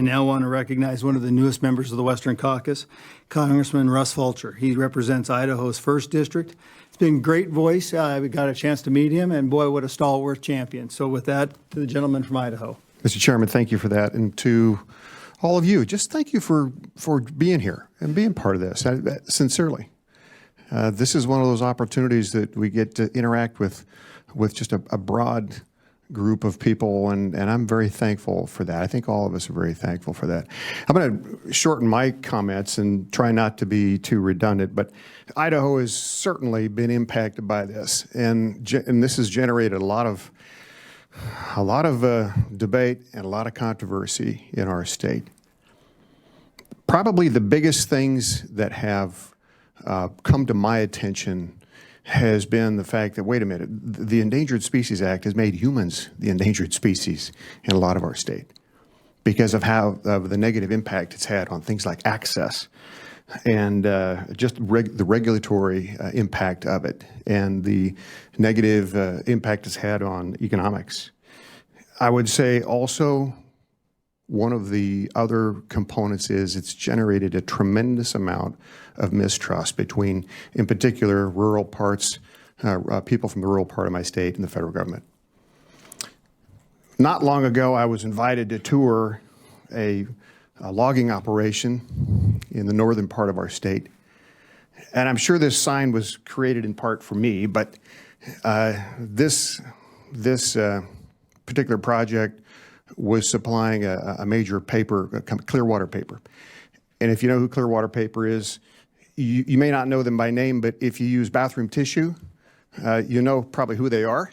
I now want to recognize one of the newest members of the Western Caucus, Congressman Russ Fulcher. He represents Idaho's 1st District. It's been a great voice. We got a chance to meet him, and boy, what a stalwart champion. So with that, to the gentleman from Idaho. Mr. Chairman, thank you for that. And to all of you, just thank you for being here and being part of this, sincerely. This is one of those opportunities that we get to interact with just a broad group of people, and I'm very thankful for that. I think all of us are very thankful for that. I'm going to shorten my comments and try not to be too redundant, but Idaho has certainly been impacted by this, and this has generated a lot of debate and a lot of controversy in our state. Probably the biggest things that have come to my attention has been the fact that, wait a minute, the Endangered Species Act has made humans the endangered species in a lot of our state because of the negative impact it's had on things like access and just the regulatory impact of it and the negative impact it's had on economics. I would say also one of the other components is it's generated a tremendous amount of mistrust between, in particular, rural parts, people from the rural part of my state and the federal government. Not long ago, I was invited to tour a logging operation in the northern part of our state. And I'm sure this sign was created in part for me, but this particular project was supplying a major paper, Clearwater paper. And if you know who Clearwater paper is, you may not know them by name, but if you use bathroom tissue, you know probably who they are.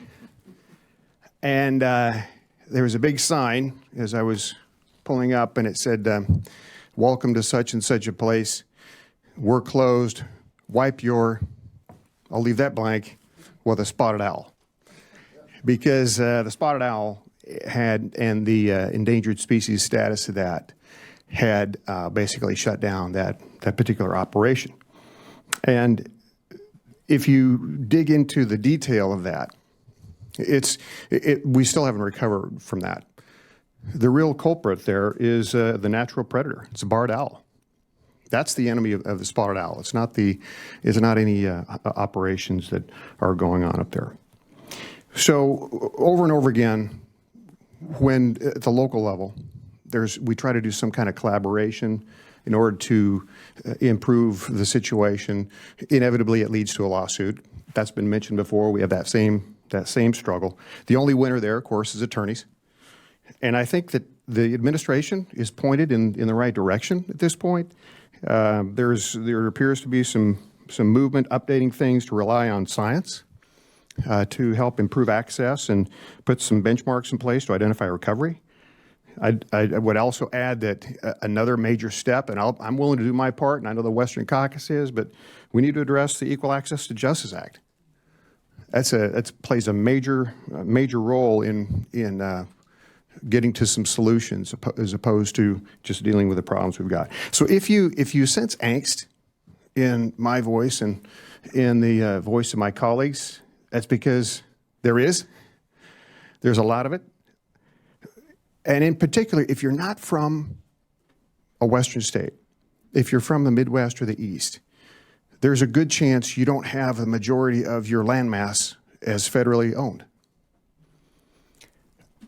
And there was a big sign as I was pulling up, and it said, welcome to such and such a place. We're closed. Wipe your, I'll leave that blank, with a spotted owl. Because the spotted owl had, and the endangered species status of that had basically shut down that particular operation. And if you dig into the detail of that, we still haven't recovered from that. The real culprit there is the natural predator. It's a barred owl. That's the enemy of the spotted owl. It's not any operations that are going on up there. So over and over again, when at the local level, we try to do some kind of collaboration in order to improve the situation. Inevitably, it leads to a lawsuit. That's been mentioned before. We have that same struggle. The only winner there, of course, is attorneys. And I think that the administration is pointed in the right direction at this point. There appears to be some movement updating things to rely on science to help improve access and put some benchmarks in place to identify recovery. I would also add that another major step, and I'm willing to do my part, and I know the Western Caucus is, but we need to address the Equal Access to Justice Act. That plays a major role in getting to some solutions as opposed to just dealing with the problems we've got. So if you sense angst in my voice and in the voice of my colleagues, that's because there's a lot of it. And in particular, if you're not from a Western state, if you're from the Midwest or the East, there's a good chance you don't have the majority of your landmass as federally owned.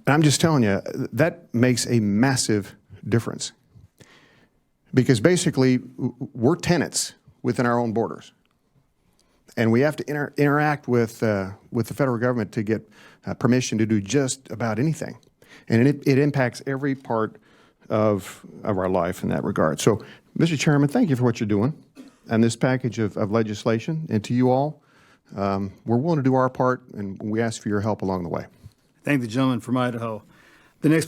And I'm just telling you, that makes a massive difference. Because basically, we're tenants within our own borders. And we have to interact with the federal government to get permission to do just about anything. And it impacts every part of our life in that regard. So, Mr. Chairman, thank you for what you're doing and this package of legislation. And to you all, we're willing to do our part, and we ask for your help along the way. Thank the gentleman from Idaho. The next